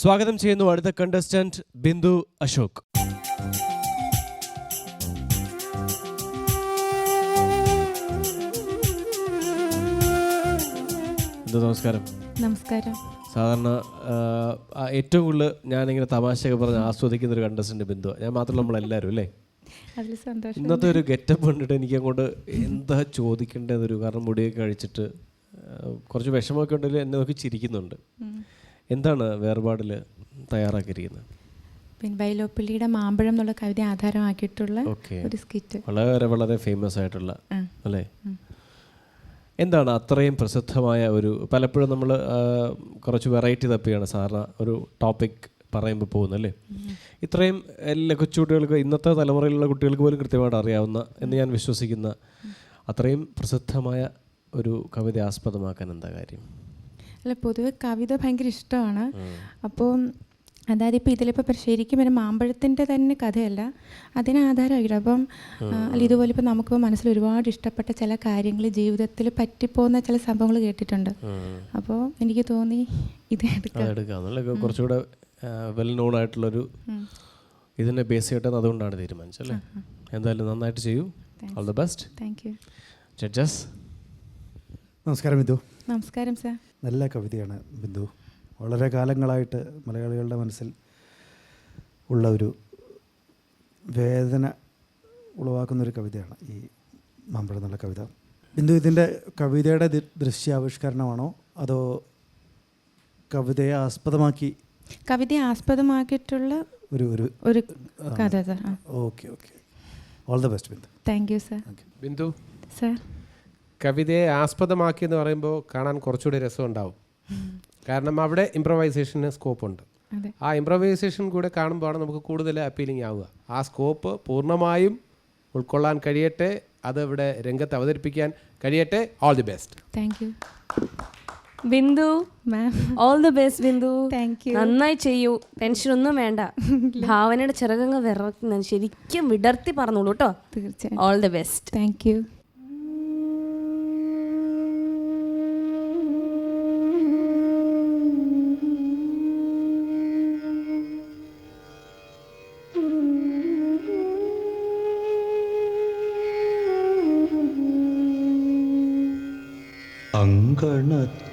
സ്വാഗതം ചെയ്യുന്നു അടുത്ത കണ്ടസ്റ്റന്റ് ബിന്ദു അശോക്. ബിന്ദു നമസ്കാരം. നമസ്കാരം. സാധാരണ ഏറ്റവും കൂടുതൽ ഞാനിങ്ങനെ തമാശയൊക്കെ പറഞ്ഞ് ആസ്വദിക്കുന്ന ഒരു കണ്ടസ്റ്റന്റ് ബിന്ദു. ഞാൻ മാത്രമല്ല നമ്മളെല്ലാവരും അല്ലേ. ഇന്നത്തെ ഒരു ഗെറ്റപ്പ് കണ്ടിട്ട് എനിക്ക് അങ്ങോട്ട് എന്താ ചോദിക്കേണ്ടതൊരു, കാരണം മുടിയൊക്കെ കഴിച്ചിട്ട് കുറച്ച് വിഷമമൊക്കെ ഉണ്ടെങ്കിൽ എന്നെ നോക്കി ചിരിക്കുന്നുണ്ട്. എന്താണ് വേർപാടിൽ തയ്യാറാക്കിയിരിക്കുന്നത്? ബൈലോപ്പിള്ളിയുടെ മാമ്പഴം എന്നുള്ള കവിത ആധാരമാക്കിയിട്ടുള്ള ഒരു സ്കിറ്റ്, വളരെ വളരെ ഫേമസ് ആയിട്ടുള്ള അല്ലേ. എന്താണ് അത്രയും പ്രസിദ്ധമായ ഒരു, പലപ്പോഴും നമ്മൾ കുറച്ച് വെറൈറ്റി തപ്പിയാണ് സാധാരണ ഒരു ടോപ്പിക് പറയുമ്പോൾ പോകുന്നല്ലേ. ഇത്രയും എല്ലാ കൊച്ചുകുട്ടികൾക്ക്, ഇന്നത്തെ തലമുറയിലുള്ള കുട്ടികൾക്ക് പോലും കൃത്യമായിട്ട് അറിയാവുന്ന എന്ന് ഞാൻ വിശ്വസിക്കുന്ന അത്രയും പ്രസിദ്ധമായ ഒരു കവിത ആസ്പദമാക്കാൻ എന്താ കാര്യം? അല്ല, പൊതുവെ കവിത ഭയങ്കര ഇഷ്ടമാണ്. അപ്പോൾ അതായത് ഇപ്പോൾ ഇതിലിപ്പോൾ ശരിക്കും ഒരു മാമ്പഴത്തിൻ്റെ തന്നെ കഥയല്ല, അതിനെ ആധാരമാക്കിയിട്ട്. അപ്പം അല്ല, ഇതുപോലെ ഇപ്പോൾ നമുക്കിപ്പോൾ മനസ്സിൽ ഒരുപാട് ഇഷ്ടപ്പെട്ട ചില കാര്യങ്ങൾ, ജീവിതത്തിൽ പറ്റിപ്പോകുന്ന ചില സംഭവങ്ങൾ കേട്ടിട്ടുണ്ട്. അപ്പോൾ എനിക്ക് തോന്നി ഇത് എടുക്കാം, കുറച്ചുകൂടെ വെൽ നോൺ ആയിട്ടുള്ളൊരു ഇതിനെ ബേസ് ചെയ്തിട്ട് അതുകൊണ്ടാണ് തീരുമാനിച്ചല്ലേ. എന്തായാലും നന്നായിട്ട് ചെയ്യൂ. All the best. Thank U. Judges നമസ്കാരം ബിന്ദു. നമസ്കാരം സാർ. നല്ല കവിതയാണ് ബിന്ദു. വളരെ കാലങ്ങളായിട്ട് മലയാളികളുടെ മനസ്സിൽ ഉള്ള ഒരു വേദന ഉളവാക്കുന്നൊരു കവിതയാണ് ഈ മാമ്പഴം എന്നുള്ള കവിത. ബിന്ദു, ഇതിൻ്റെ കവിതയുടെ ദൃശ്യാവിഷ്കരണമാണോ അതോ കവിതയെ ആസ്പദമാക്കിയിട്ടുള്ള ഒരു കഥ sir? Okay okay. All the best Bindu. Thank you sir. Bindu sir, കവിതയെ ആസ്പദമാക്കി എന്ന് പറയുമ്പോൾ കാണാൻ കുറച്ചുകൂടി രസമുണ്ടാവും. കാരണം അവിടെ ഇംപ്രവൈസേഷന് സ്കോപ്പുണ്ട്. ആ ഇംപ്രവൈസേഷൻ കൂടെ കാണുമ്പോഴാണ് നമുക്ക് കൂടുതൽ അപ്പീലിംഗ് ആവുക. ആ സ്കോപ്പ് പൂർണ്ണമായും ഉൾക്കൊള്ളാൻ കഴിയട്ടെ, അത് ഇവിടെ രംഗത്ത് അവതരിപ്പിക്കാൻ കഴിയട്ടെ. All the best. Thank you. Bindu ma'am, all the best Bindu. Thank you. നന്നായി ചെയ്യൂ, ടെൻഷനൊന്നും വേണ്ട. ഭാവനയുടെ ചിറകങ്ങ് വിറക്കുന്ന ശരിക്കും വിടർത്തി പറഞ്ഞോളൂ കേട്ടോ. തീർച്ചയായും. All the best. Thank you.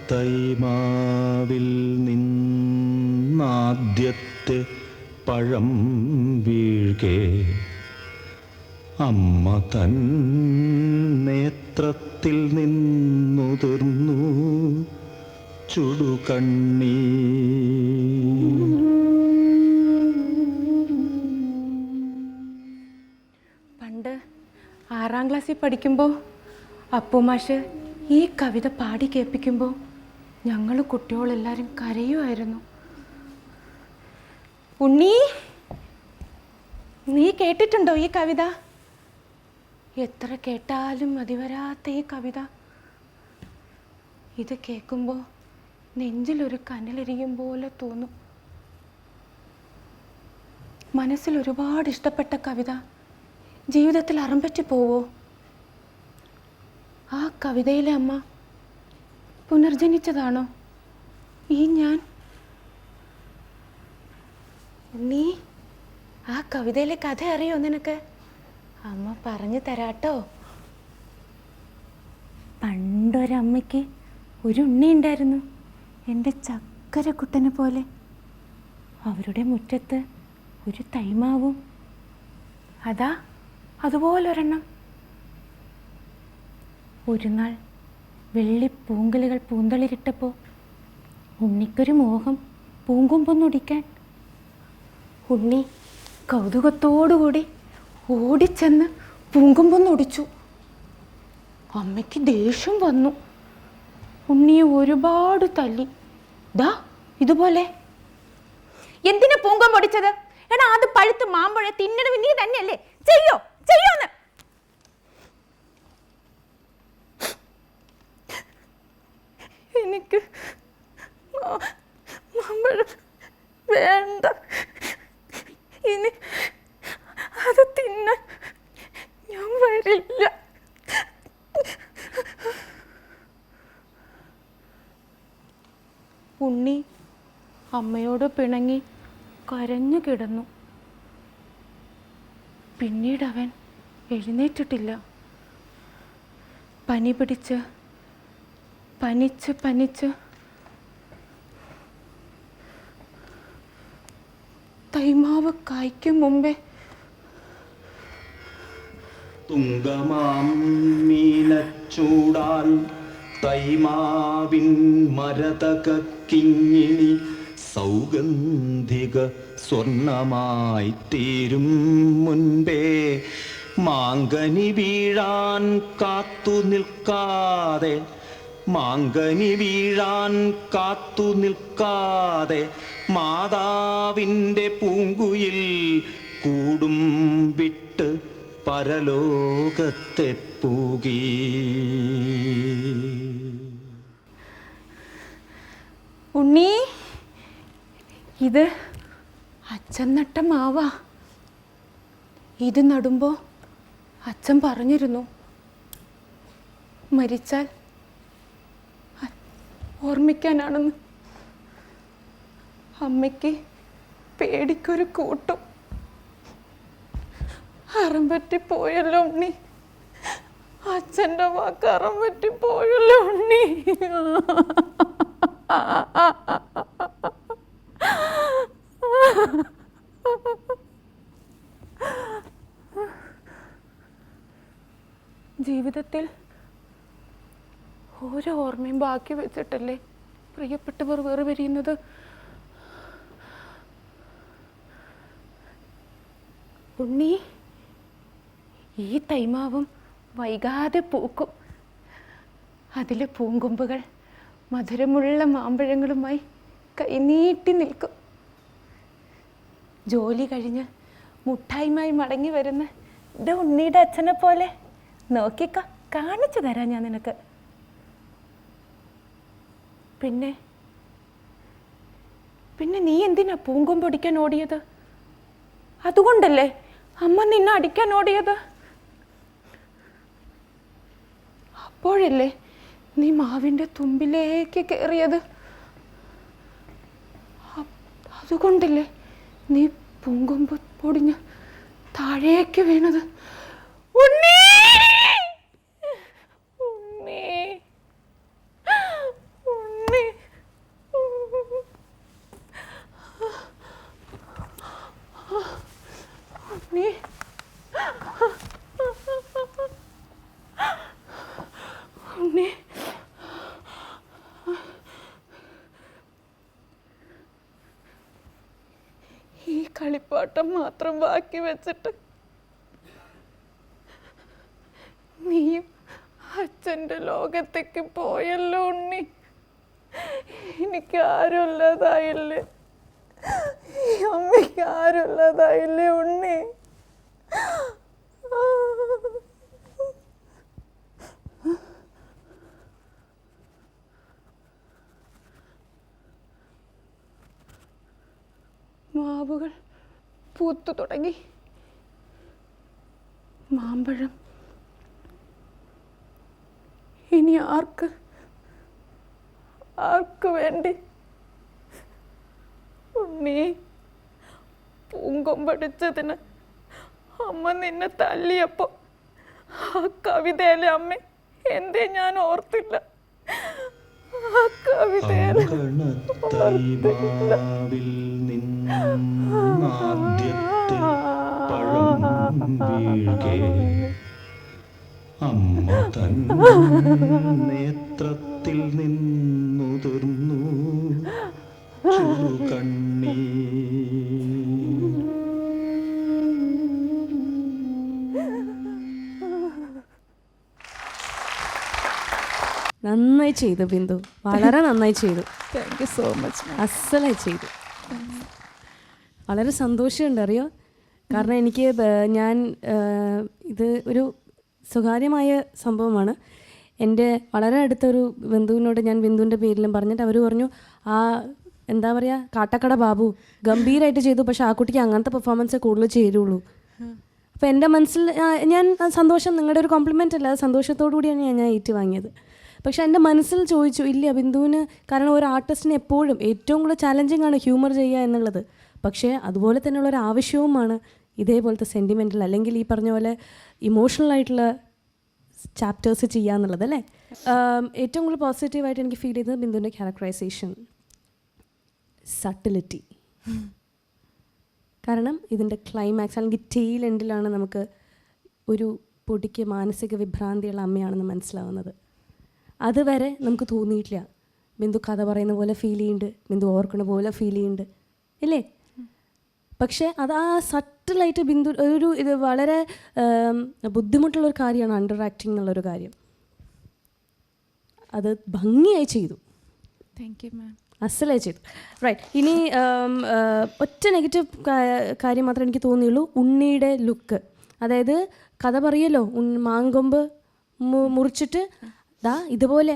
അങ്കണത്തൈമാവിൽ നിന്നാദ്യത്തെ പഴം വീഴ്കെ അമ്മ തൻ നേത്രത്തിൽ നിന്നുതിർന്നു ചുടുകണ്ണീ. പണ്ട് 6ാം ക്ലാസ്സിൽ പഠിക്കുമ്പോൾ അപ്പുമാഷ് ഈ കവിത പാടി കേൾപ്പിക്കുമ്പോൾ ഞങ്ങൾ കുട്ടികളെല്ലാവരും കരയുമായിരുന്നു. ഉണ്ണി, നീ കേട്ടിട്ടുണ്ടോ ഈ കവിത? എത്ര കേട്ടാലും മതിവരാത്ത ഈ കവിത. ഇത് കേൾക്കുമ്പോൾ നെഞ്ചിലൊരു കനലെരിയും പോലെ തോന്നും. മനസ്സിൽ ഒരുപാട് ഇഷ്ടപ്പെട്ട കവിത ജീവിതത്തിൽ അറമ്പറ്റി പോവോ? ആ കവിതയിലെ അമ്മ പുനർജനിച്ചതാണോ ഈ ഞാൻ? നീ ആ കവിതയിലെ കഥ അറിയോ നിനക്ക്? അമ്മ പറഞ്ഞു തരാട്ടോ. പണ്ടൊരമ്മയ്ക്ക് ഒരു ഉണ്ണി ഉണ്ടായിരുന്നു, എൻ്റെ ചക്കരക്കുട്ടനെ പോലെ. അവരുടെ മുറ്റത്ത് ഒരു തൈമാവും, അതാ അതുപോലൊരെണ്ണം. ഒരു നാൾ വെള്ളിപ്പൂങ്കലുകൾ പൂന്തളിരിട്ടപ്പോൾ ഉണ്ണിക്കൊരു മോഹം പൂങ്കൊമ്പൊന്നൊടിക്കാൻ. ഉണ്ണി കൗതുകത്തോടുകൂടി ഓടിച്ചെന്ന് പൂങ്കൊമ്പൊന്നൊടിച്ചു. അമ്മയ്ക്ക് ദേഷ്യം വന്നു. ഉണ്ണിയെ ഒരുപാട് തല്ലി. ദാ ഇതുപോലെ. എന്തിനാ പൂങ്കൊമ്പൊടിച്ചത്? എടാ, അത് പഴുത്ത് മാമ്പഴ തിന്നണത് നീ തന്നെയല്ലേ? ചെയ്യോന്ന്. എനിക്ക് മാമ്പഴം വേണ്ട, ഇനി അത് തിന്നാൻ ഞാൻ വരില്ല. ഉണ്ണി അമ്മയോട് എന്നോട് പിണങ്ങി കരഞ്ഞു കിടന്നു. പിന്നീട് അവൻ എഴുന്നേറ്റിട്ടില്ല. പനി പിടിച്ച് പനിച്ച് തൈമാവ് കായ്ക്കും മുമ്പേ തുങ്കമാം മീനച്ചൂടാൽ തൈമാവിൻ മരതക കിങ്ങിണി സൗഗന്ധിക സ്വർണമായി തീരും മുൻപേ മാങ്കനി വീഴാൻ കാത്തു നിൽക്കാതെ മാതാവിൻ്റെ പൂങ്കുയിൽ കൂടും വിട്ട് പരലോകത്തെ പൂകി. ഉണ്ണി, ഇത് അച്ഛൻ നട്ട മാവാ. ഇത് നടുമ്പോൾ അച്ഛൻ പറഞ്ഞിരുന്നു, മരിച്ചാൽ ഓർമ്മിക്കാനാണെന്ന്. അമ്മയ്ക്ക് പേടിക്കൊരു കൂട്ടും. അറം പറ്റിപ്പോയല്ലോ ഉണ്ണി, അച്ഛൻ്റെ വാക്ക് അറം പറ്റിപ്പോയല്ലോ ഉണ്ണി. ജീവിതത്തിൽ ഓരോ ഓർമ്മയും ബാക്കി വെച്ചിട്ടല്ലേ പ്രിയപ്പെട്ടവർ വേർപിരിയുന്നത്. ഉണ്ണി, ഈ തൈമാവും വൈകാതെ പൂക്കും. അതിലെ പൂങ്കൊമ്പുകൾ മധുരമുള്ള മാമ്പഴങ്ങളുമായി കൈനീട്ടി നിൽക്കും. ജോലി കഴിഞ്ഞ് മുട്ടായിമായി മടങ്ങി വരുന്ന എൻ്റെ ഉണ്ണിയുടെ അച്ഛനെ പോലെ നോക്കിക്കോ, കാണിച്ചു തരാം ഞാൻ നിനക്ക്. പിന്നെ നീ എന്തിനാ പൂങ്കൊമ്പൊടിക്കാൻ ഓടിയത്? അതുകൊണ്ടല്ലേ അമ്മ നിന്നെ അടിക്കാൻ ഓടിയത്? അപ്പോഴല്ലേ നീ മാവിൻ്റെ തുമ്പിലേക്ക് കയറിയത്? അതുകൊണ്ടല്ലേ നീ പൂങ്കൊമ്പ് പൊടിഞ്ഞ് താഴേക്ക് വീണത്? ഉണ്ണി, ഉണ്ണി, ഉണ്ണി. ഉണ്ണി, ഉണ്ണി. ഈ കളിപ്പാട്ടം മാത്രം ബാക്കി വെച്ചിട്ട് നീയും അച്ഛൻ്റെ ലോകത്തേക്ക് പോയല്ലോ ഉണ്ണി. എനിക്ക് ആരുമില്ലാതായില്ലേ, അമ്മയ്ക്ക് ആരുമില്ലാതായില്ലേ ഉണ്ണി? മാവുകൾ പൂത്തു തുടങ്ങി. മാമ്പഴം ഇനി ആർക്ക് വേണ്ടി? ഉണ്ണി, പൂങ്കൊമ്പടിച്ചതിന് അമ്മ നിന്നെ തല്ലിയപ്പോൾ ആ കവിതയിലെ അമ്മ എന്തേ ഞാൻ ഓർത്തില്ല? ആ കവിതയിലെ തൈമാവിൽ നിന്നാദ്യത്തെ പഴം വീഴ്കെ അമ്മ തൻ നേത്രത്തിൽ നിന്നുതിർന്നു ചുടുകണ്ണീർ. നന്നായി ചെയ്തു ബിന്ദു, വളരെ നന്നായി ചെയ്തു. Thank you so much. അസലായി ചെയ്തു. വളരെ സന്തോഷമുണ്ട് അറിയോ. കാരണം എനിക്ക് ഇത് ഒരു സ്വകാര്യമായ സംഭവമാണ്. എൻ്റെ വളരെ അടുത്തൊരു ബന്ധുവിനോട് ഞാൻ ബിന്ദുവിൻ്റെ പേരിലും പറഞ്ഞിട്ട് അവർ പറഞ്ഞു, എന്താ പറയുക, കാട്ടക്കട ബാബു ഗംഭീരമായിട്ട് ചെയ്തു, പക്ഷേ ആ കുട്ടിക്ക് അങ്ങനത്തെ പെർഫോമൻസേ കൂടുതൽ ചേരുള്ളൂ. അപ്പോൾ എൻ്റെ മനസ്സിൽ ഞാൻ സന്തോഷം, നിങ്ങളുടെ ഒരു കോംപ്ലിമെൻ്റ് അല്ല, അത് സന്തോഷത്തോടു കൂടിയാണ് ഞാൻ ഏറ്റുവാങ്ങിയത്. പക്ഷെ എൻ്റെ മനസ്സിൽ ചോദിച്ചു ഇല്ല ബിന്ദുവിന്, കാരണം ഒരു ആർട്ടിസ്റ്റിന് എപ്പോഴും ഏറ്റവും കൂടുതൽ ചാലഞ്ചിങ് ആണ് ഹ്യൂമർ ചെയ്യുക എന്നുള്ളത്. പക്ഷേ അതുപോലെ തന്നെയുള്ളൊരു ആവശ്യവുമാണ് ഇതേപോലത്തെ സെൻറ്റിമെൻ്റൽ അല്ലെങ്കിൽ ഈ പറഞ്ഞ പോലെ ഇമോഷണൽ ആയിട്ടുള്ള ചാപ്റ്റേഴ്സ് ചെയ്യുക എന്നുള്ളത് അല്ലേ. ഏറ്റവും കൂടുതൽ പോസിറ്റീവായിട്ട് എനിക്ക് ഫീൽ ചെയ്തത് ബിന്ദുവിൻ്റെ ക്യാരക്ടറൈസേഷൻ, സട്ടിലിറ്റി. കാരണം ഇതിൻ്റെ ക്ലൈമാക്സ് അല്ലെങ്കിൽ ടെയിൽ എൻഡിലാണ് നമുക്ക് ഒരു പൊടിക്ക് മാനസിക വിഭ്രാന്തിയുള്ള അമ്മയാണെന്ന് മനസ്സിലാവുന്നത്. അതുവരെ നമുക്ക് തോന്നിയിട്ടില്ല. ബിന്ദു കഥ പറയുന്ന പോലെ ഫീൽ ചെയ്യുന്നുണ്ട്, ബിന്ദു ഓർക്കണ പോലെ ഫീൽ ചെയ്യുന്നുണ്ട് ഇല്ലേ. പക്ഷേ അത് ആ സട്ടിലായിട്ട് ബിന്ദു ഇത് വളരെ ബുദ്ധിമുട്ടുള്ളൊരു കാര്യമാണ് അണ്ടർ ആക്ടിങ് എന്നുള്ളൊരു കാര്യം. അത് ഭംഗിയായി ചെയ്തു. Thank you ma'am. അസലായി ചെയ്തു. റൈറ്റ്. ഇനി ഒറ്റ നെഗറ്റീവ് കാര്യം മാത്രമേ എനിക്ക് തോന്നിയുള്ളൂ. ഉണ്ണിയുടെ ലുക്ക്, അതായത് കഥ പറയല്ലോ മാങ്കൊമ്പ് മുറിച്ചിട്ട് ദാ ഇതുപോലെ,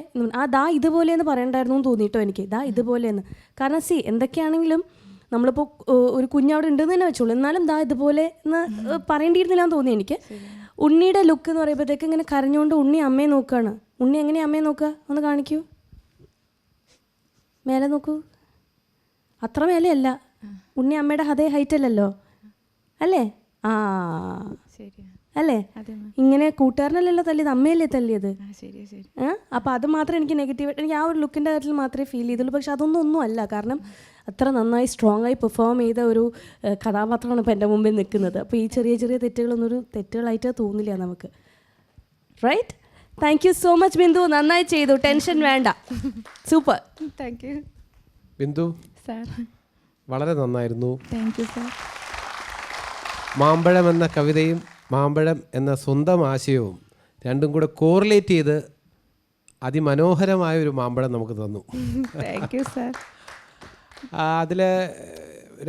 ദാ ഇതുപോലെ എന്ന് പറയണ്ടായിരുന്നു എന്ന് തോന്നിയിട്ടോ എനിക്ക്, ദാ ഇതുപോലെ എന്ന്. കാരണം എന്തൊക്കെയാണെങ്കിലും നമ്മളിപ്പോൾ ഒരു കുഞ്ഞവിടെ ഉണ്ടെന്ന് തന്നെ വെച്ചോളൂ, എന്നാലും ദാ ഇതുപോലെ എന്ന് പറയേണ്ടിയിരുന്നില്ല എന്ന് തോന്നി എനിക്ക്. ഉണ്ണിയുടെ ലുക്ക് എന്ന് പറയുമ്പോഴത്തേക്ക് ഇങ്ങനെ കരഞ്ഞുകൊണ്ട് ഉണ്ണി അമ്മയെ നോക്കുകയാണ്. ഉണ്ണി എങ്ങനെയാണ് അമ്മയെ നോക്കുക ഒന്ന് കാണിക്കൂ. മേലെ നോക്കൂ, അത്ര മേലെയല്ല, ഉണ്ണി അമ്മയുടെ അതേ ഹൈറ്റ് അല്ലല്ലോ അല്ലേ. ആ അല്ലേ, ഇങ്ങനെ കൂട്ടുകാരനല്ലല്ലോ തല്ലിയത്, അമ്മയല്ലേ തല്ലിയത്. അപ്പോൾ അത് മാത്രമേ എനിക്ക് നെഗറ്റീവായിട്ട്, എനിക്ക് ആ ഒരു ലുക്കിൻ്റെ കാര്യത്തിൽ മാത്രമേ ഫീൽ ചെയ്തുള്ളൂ. പക്ഷെ അതൊന്നും അല്ല, കാരണം അത്ര നന്നായി സ്ട്രോങ് ആയി പെർഫോം ചെയ്ത ഒരു കഥാപാത്രമാണ് ഇപ്പോൾ എൻ്റെ മുമ്പിൽ നിൽക്കുന്നത്. അപ്പോൾ ഈ ചെറിയ ചെറിയ തെറ്റുകളൊന്നൊരു തെറ്റുകളായിട്ട് തോന്നില്ല നമുക്ക്. Right. Thank you so much Bindu, നന്നായി ചെയ്തു, ടെൻഷൻ വേണ്ട, super. Thank you Bindu sir. വളരെ നന്നായിരുന്നു. Thank you sir. മാമ്പഴം എന്ന കവിതയും മാമ്പഴം എന്ന സ്വന്തം ആശയവും രണ്ടും കൂടെ കോറിലേറ്റ് ചെയ്ത് അതിമനോഹരമായ ഒരു മാമ്പഴം നമുക്ക് തന്നു. Thank you sir. അതിൽ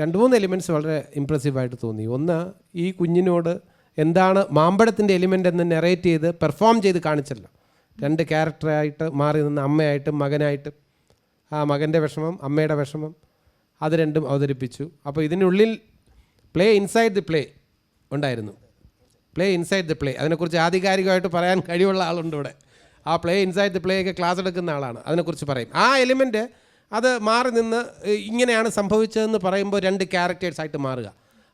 2-3 എലിമെൻറ്റ്സ് വളരെ ഇമ്പ്രസീവായിട്ട് തോന്നി. ഒന്ന്, ഈ കുഞ്ഞിനോട് എന്താണ് മാമ്പഴത്തിൻ്റെ എലിമെൻ്റ് എന്ന് നെറേറ്റ് ചെയ്ത് പെർഫോം ചെയ്ത് കാണിച്ചല്ലോ. 2 ക്യാരക്ടറായിട്ട് മാറി നിന്ന് അമ്മയായിട്ടും മകനായിട്ടും, ആ മകൻ്റെ വിഷമം അമ്മയുടെ വിഷമം അത് രണ്ടും അവതരിപ്പിച്ചു. അപ്പോൾ ഇതിനുള്ളിൽ പ്ലേ ഇൻസൈഡ് ദി പ്ലേ ഉണ്ടായിരുന്നു. പ്ലേ ഇൻസൈഡ് ദി പ്ലേ, അതിനെക്കുറിച്ച് ആധികാരികമായിട്ട് പറയാൻ കഴിവുള്ള ആളുണ്ട് ഇവിടെ. ആ പ്ലേ ഇൻസൈഡ് ദി പ്ലേ ഒക്കെ ക്ലാസ് എടുക്കുന്ന ആളാണ്, അതിനെക്കുറിച്ച് പറയും. ആ എലിമെൻറ്റ് അത് മാറി നിന്ന് ഇങ്ങനെയാണ് സംഭവിച്ചതെന്ന് പറയുമ്പോൾ 2 ക്യാരക്ടേഴ്സായിട്ട് മാറുക.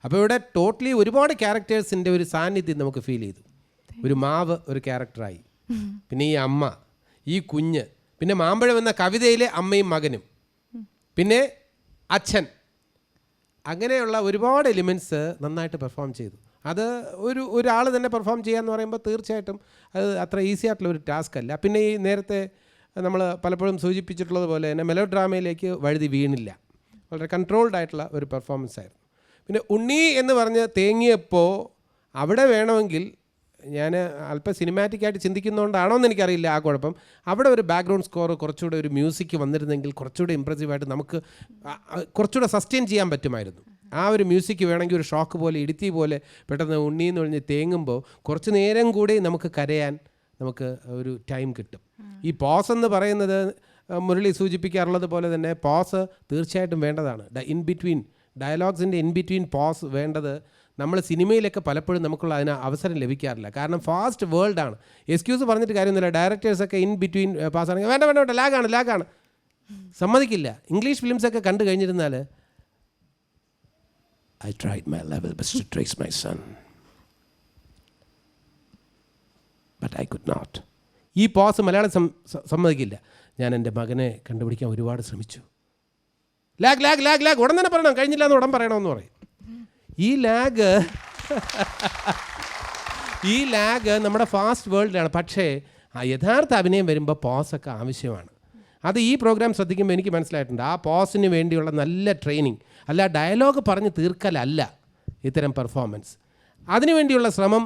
അപ്പോൾ ഇവിടെ ടോട്ടലി ഒരുപാട് ക്യാരക്ടേഴ്സിൻ്റെ ഒരു സാന്നിധ്യം നമുക്ക് ഫീൽ ചെയ്തു. ഒരു മാവ് ഒരു ക്യാരക്ടറായി, പിന്നെ ഈ അമ്മ, ഈ കുഞ്ഞ്, പിന്നെ മാമ്പഴം എന്ന കവിതയിലെ അമ്മയും മകനും, പിന്നെ അച്ഛൻ, അങ്ങനെയുള്ള ഒരുപാട് എലിമെൻറ്റ്സ് നന്നായിട്ട് പെർഫോം ചെയ്തു. അത് ഒരാൾ തന്നെ പെർഫോം ചെയ്യാന്ന് പറയുമ്പോൾ തീർച്ചയായിട്ടും അത് അത്ര ഈസി ആയിട്ടുള്ള ഒരു ടാസ്ക് അല്ല. പിന്നെ ഈ നേരത്തെ നമ്മൾ പലപ്പോഴും സൂചിപ്പിച്ചിട്ടുള്ളത് പോലെ തന്നെ മെലോ ഡ്രാമയിലേക്ക് വഴുതി വീണില്ല, വളരെ കൺട്രോൾഡ് ആയിട്ടുള്ള ഒരു പെർഫോമൻസ് ആയിരുന്നു. പിന്നെ ഉണ്ണി എന്ന് പറഞ്ഞ് തേങ്ങിയപ്പോൾ അവിടെ വേണമെങ്കിൽ ഞാൻ അല്പം സിനിമാറ്റിക്കായിട്ട് ചിന്തിക്കുന്നതുകൊണ്ടാണോ എന്ന് എനിക്കറിയില്ല ആ കുഴപ്പം, അവിടെ ഒരു ബാക്ക്ഗ്രൗണ്ട് സ്കോർ കുറച്ചുകൂടെ ഒരു മ്യൂസിക് വന്നിരുന്നെങ്കിൽ കുറച്ചുകൂടെ ഇമ്പ്രസീവായിട്ട് നമുക്ക് കുറച്ചുകൂടെ സസ്റ്റെയിൻ ചെയ്യാൻ പറ്റുമായിരുന്നു. ആ ഒരു മ്യൂസിക് വേണമെങ്കിൽ ഒരു ഷോക്ക് പോലെ ഇടുത്തി പോലെ പെട്ടെന്ന് ഉണ്ണിന്ന് പറഞ്ഞ് തേങ്ങുമ്പോൾ കുറച്ച് നേരം കൂടി നമുക്ക് കരയാൻ നമുക്ക് ഒരു ടൈം കിട്ടും. ഈ പോസ് എന്ന് പറയുന്നത് മുരളി സൂചിപ്പിക്കാറുള്ളത് പോലെ തന്നെ പോസ് തീർച്ചയായിട്ടും വേണ്ടതാണ്. ഇൻ ബിറ്റ്വീൻ ഡയലോഗ്സിൻ്റെ ഇൻ ബിറ്റ്വീൻ പോസ് വേണ്ടത് നമ്മൾ സിനിമയിലൊക്കെ പലപ്പോഴും നമുക്കുള്ള അതിന് അവസരം ലഭിക്കാറില്ല. കാരണം ഫാസ്റ്റ് വേൾഡാണ്. എക്സ്ക്യൂസ് പറഞ്ഞിട്ട് കാര്യമൊന്നുമില്ല. ഡയറക്ടേഴ്സൊക്കെ ഇൻ ബിറ്റ്വീൻ പാസ് ആണെങ്കിൽ വേണ്ട ലാഗാണ് സമ്മതിക്കില്ല. ഇംഗ്ലീഷ് ഫിലിംസൊക്കെ കണ്ടു കഴിഞ്ഞിരുന്നാൽ I tried my level best to trace my son, but I could not. ഈ പോസ് മലയാളം സമ്മതിക്കില്ല. ഞാൻ എൻ്റെ മകനെ കണ്ടുപിടിക്കാൻ ഒരുപാട് ശ്രമിച്ചു. ലാഗ് ഉടൻ തന്നെ പറയണം, കഴിഞ്ഞില്ല എന്ന് ഉടൻ പറയണമെന്ന് പറയും. ഈ ലാഗ് നമ്മുടെ ഫാസ്റ്റ് വേൾഡിലാണ്. പക്ഷേ ആ യഥാർത്ഥ അഭിനയം വരുമ്പോൾ പോസൊക്കെ ആവശ്യമാണ്. അത് ഈ പ്രോഗ്രാം ശ്രദ്ധിക്കുമ്പോൾ എനിക്ക് മനസ്സിലായിട്ടുണ്ട്. ആ പോസിന് വേണ്ടിയുള്ള നല്ല ട്രെയിനിങ്, അല്ല ഡയലോഗ് പറഞ്ഞ് തീർക്കലല്ല ഇത്തരം പെർഫോമൻസ്. അതിനുവേണ്ടിയുള്ള ശ്രമം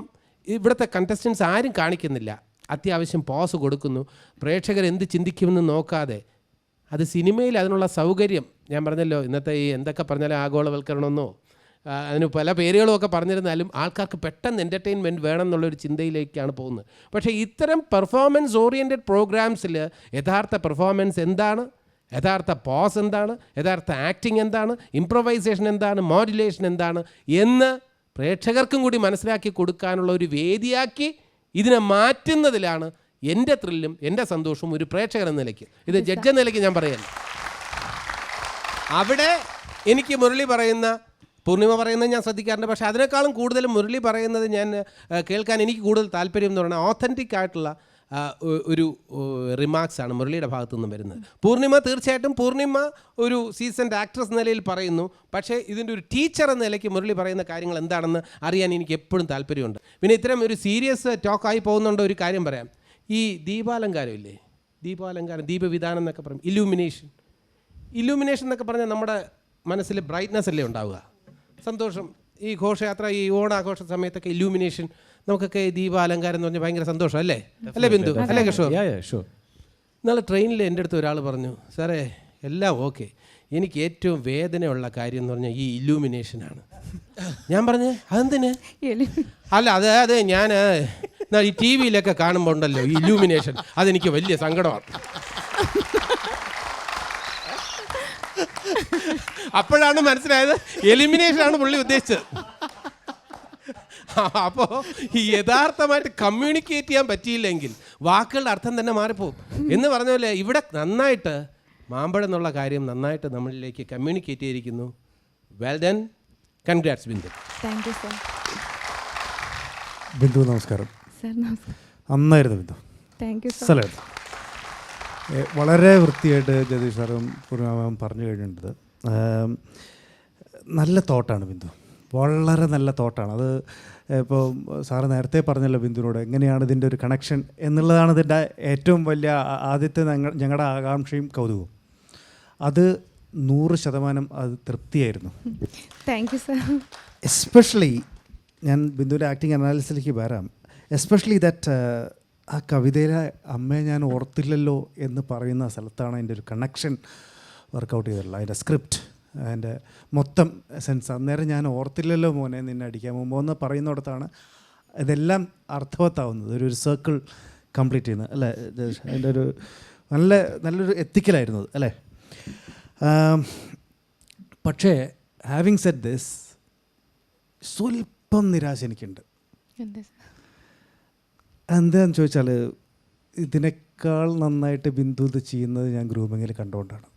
ഇവിടുത്തെ കണ്ടസ്റ്റൻസ് ആരും കാണിക്കുന്നില്ല. അത്യാവശ്യം പോസ് കൊടുക്കുന്നു. പ്രേക്ഷകർ എന്ത് ചിന്തിക്കുമെന്ന് നോക്കാതെ അത് സിനിമയിൽ അതിനുള്ള സൗകര്യം, ഞാൻ പറഞ്ഞല്ലോ ഇന്നത്തെ ഈ എന്തൊക്കെ പറഞ്ഞാലും ആഗോളവൽക്കരണമെന്നോ അതിന് പല പേരുകളുമൊക്കെ പറഞ്ഞിരുന്നാലും ആൾക്കാർക്ക് പെട്ടെന്ന് എൻ്റർടൈൻമെൻറ്റ് വേണം എന്നുള്ളൊരു ചിന്തയിലേക്കാണ് പോകുന്നത്. പക്ഷേ ഇത്തരം പെർഫോമൻസ് ഓറിയൻറ്റഡ് പ്രോഗ്രാംസിൽ യഥാർത്ഥ പെർഫോമൻസ് എന്താണ്, യഥാർത്ഥ പോസ് എന്താണ്, യഥാർത്ഥ ആക്ടിങ് എന്താണ്, ഇംപ്രൊവൈസേഷൻ എന്താണ്, മോഡുലേഷൻ എന്താണ് എന്ന് പ്രേക്ഷകർക്കും കൂടി മനസ്സിലാക്കി കൊടുക്കാനുള്ള ഒരു വേദിയാക്കി ഇതിനെ മാറ്റുന്നതിലാണ് എൻ്റെ ത്രില്ലും എൻ്റെ സന്തോഷവും ഒരു പ്രേക്ഷകൻ എന്ന നിലയ്ക്ക്, ഇത് ജഡ്ജ് എന്ന നിലയ്ക്ക് ഞാൻ പറയല്ല. അവിടെ എനിക്ക് മുരളി പറയുന്ന, പൂർണിമ പറയുന്നത് ഞാൻ ശ്രദ്ധിക്കാറുണ്ട്, പക്ഷേ അതിനേക്കാളും കൂടുതലും മുരളി പറയുന്നത് ഞാൻ കേൾക്കാൻ എനിക്ക് കൂടുതൽ താല്പര്യം എന്ന് പറഞ്ഞാൽ ഓത്തൻറ്റിക് ആയിട്ടുള്ള ഒരു റിമാർക്സാണ് മുരളിയുടെ ഭാഗത്തു നിന്നും വരുന്നത്. പൂർണിമ തീർച്ചയായിട്ടും പൂർണിമ ഒരു സീസൺഡ് ആക്ട്രസ് നിലയിൽ പറയുന്നു, പക്ഷേ ഇതിൻ്റെ ഒരു ടീച്ചർ എന്ന നിലയ്ക്ക് മുരളി പറയുന്ന കാര്യങ്ങൾ എന്താണെന്ന് അറിയാൻ എനിക്ക് എപ്പോഴും താല്പര്യമുണ്ട്. പിന്നെ ഇത്തരം ഒരു സീരിയസ് ടോക്കായി പോകുന്നുണ്ട്. ഒരു കാര്യം പറയാം, ഈ ദീപാലങ്കാരം ഇല്ലേ, ദീപാലങ്കാരം, ദീപവിധാനം എന്നൊക്കെ പറയും, ഇല്യൂമിനേഷൻ എന്നൊക്കെ പറഞ്ഞാൽ നമ്മുടെ മനസ്സിൽ ബ്രൈറ്റ്നസ് അല്ലേ ഉണ്ടാവുക, സന്തോഷം. ഈ ഘോഷയാത്ര, ഈ ഓണാഘോഷ സമയത്തൊക്കെ ഇല്യൂമിനേഷൻ, നമുക്കൊക്കെ ദീപാലങ്കാരം എന്ന് പറഞ്ഞാൽ ഭയങ്കര സന്തോഷം അല്ലേ, അല്ലേ ബിന്ദു, അല്ലേ കിഷോർ? ഇന്നലെ ട്രെയിനിൽ എൻ്റെ അടുത്ത് ഒരാൾ പറഞ്ഞു, സാറേ എല്ലാം ഓക്കെ, എനിക്ക് ഏറ്റവും വേദനയുള്ള കാര്യം എന്ന് പറഞ്ഞാൽ ഈ ഇല്യൂമിനേഷനാണ്. ഞാൻ പറഞ്ഞു അതെന്തിന്? അല്ല അതെ ഞാൻ ഈ ടി വിയിലൊക്കെ കാണുമ്പോൾ ഉണ്ടല്ലോ ഈ ഇല്യൂമിനേഷൻ, അതെനിക്ക് വലിയ സങ്കടമാണ്. അപ്പോഴാണ് മനസ്സിലായത് എലിമിനേഷനാണ് പുള്ളി ഉദ്ദേശിച്ചത്. അപ്പോൾ ഈ യഥാർത്ഥമായിട്ട് കമ്മ്യൂണിക്കേറ്റ് ചെയ്യാൻ പറ്റിയില്ലെങ്കിൽ വാക്കുകളുടെ അർത്ഥം തന്നെ മാറിപ്പോകും എന്ന് പറഞ്ഞ പോലെ ഇവിടെ നന്നായിട്ട് മാമ്പഴം എന്നുള്ള കാര്യം നന്നായിട്ട് നമ്മളിലേക്ക് കമ്മ്യൂണിക്കേറ്റ് ചെയ്തിരിക്കുന്നു. Well done, congrats Bindu. Thank you sir. Bindu നമസ്കാരം. സർ നമസ്കാരം. നന്നായിരുന്നു ബിന്ദു, താങ്ക് യു സർ. സ്ഥലമായിരുന്നു. വളരെ വൃത്തിയായിട്ട് ജഗദീഷ് സാറും പൂർണ്ണമായും പറഞ്ഞു കഴിഞ്ഞിട്ടുണ്ട്. നല്ല തോട്ടാണ് ബിന്ദു, വളരെ നല്ല തോട്ടാണ്. അത് ഇപ്പോൾ സാറ് നേരത്തെ പറഞ്ഞല്ലോ ബിന്ദുവിനോട് എങ്ങനെയാണ് ഇതിൻ്റെ ഒരു കണക്ഷൻ എന്നുള്ളതാണ് ഇതിൻ്റെ ഏറ്റവും വലിയ ആദ്യത്തെ ഞങ്ങളുടെ ആകാംക്ഷയും കൗതുകവും. അത് 100% അത് തൃപ്തിയായിരുന്നു. Thank you sir. എസ്പെഷ്യലി ഞാൻ ബിന്ദുവിൻ്റെ ആക്ടിങ് അനാലിസിലേക്ക് വരാം. എസ്പെഷ്യലി ദാറ്റ് ആ കവിതയിലെ അമ്മയെ ഞാൻ ഓർത്തില്ലല്ലോ എന്ന് പറയുന്ന സ്ഥലത്താണ് അതിൻ്റെ ഒരു കണക്ഷൻ വർക്കൗട്ട് ചെയ്തിട്ടുള്ളത്. അതിൻ്റെ സ്ക്രിപ്റ്റ്, അതിൻ്റെ മൊത്തം സെൻസ്. അന്നേരം ഞാൻ ഓർത്തില്ലല്ലോ മോനെ നിന്നെ അടിക്കാൻ മുമ്പോ എന്ന് പറയുന്നിടത്താണ് ഇതെല്ലാം അർത്ഥവത്താവുന്നത്. ഒരു സർക്കിൾ കംപ്ലീറ്റ് ചെയ്യുന്നത് അല്ലേ അതിൻ്റെ ഒരു നല്ലൊരു എത്തിക്കലായിരുന്നു അത് അല്ലേ. പക്ഷേ ഹാവിങ് സെഡ് ദിസ്, സ്വല്പം നിരാശ എനിക്കുണ്ട്. എന്താണെന്ന് ചോദിച്ചാൽ ഇതിനേക്കാൾ നന്നായിട്ട് ബിന്ദു ഇത് ചെയ്യുന്നത് ഞാൻ ഗ്രൂമിങ്ങിൽ കണ്ടുകൊണ്ടാണ്.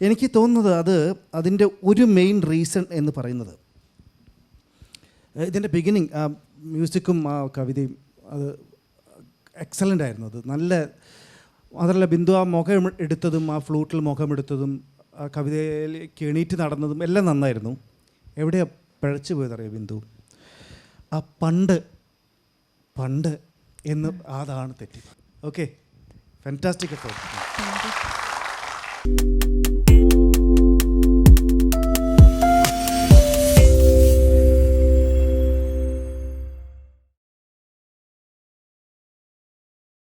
എനിക്ക് തോന്നുന്നത് അതിൻ്റെ ഒരു മെയിൻ റീസൺ എന്ന് പറയുന്നത് ഇതിൻ്റെ ബിഗിനിങ്, ആ മ്യൂസിക്കും ആ കവിതയും അത് എക്സലൻ്റ് ആയിരുന്നു. അത് നല്ല അതല്ല, ബിന്ദു ആ മുഖം എടുത്തതും ആ ഫ്ലൂട്ടിൽ മുഖം എടുത്തതും ആ കവിതയിലേക്ക് എണീറ്റ് നടന്നതും എല്ലാം നന്നായിരുന്നു. എവിടെയാണ് പിഴച്ചു പോയതറിയാം ബിന്ദു? ആ പണ്ട് എന്ന് അതാണ് തെറ്റി. Okay, fantastic effort.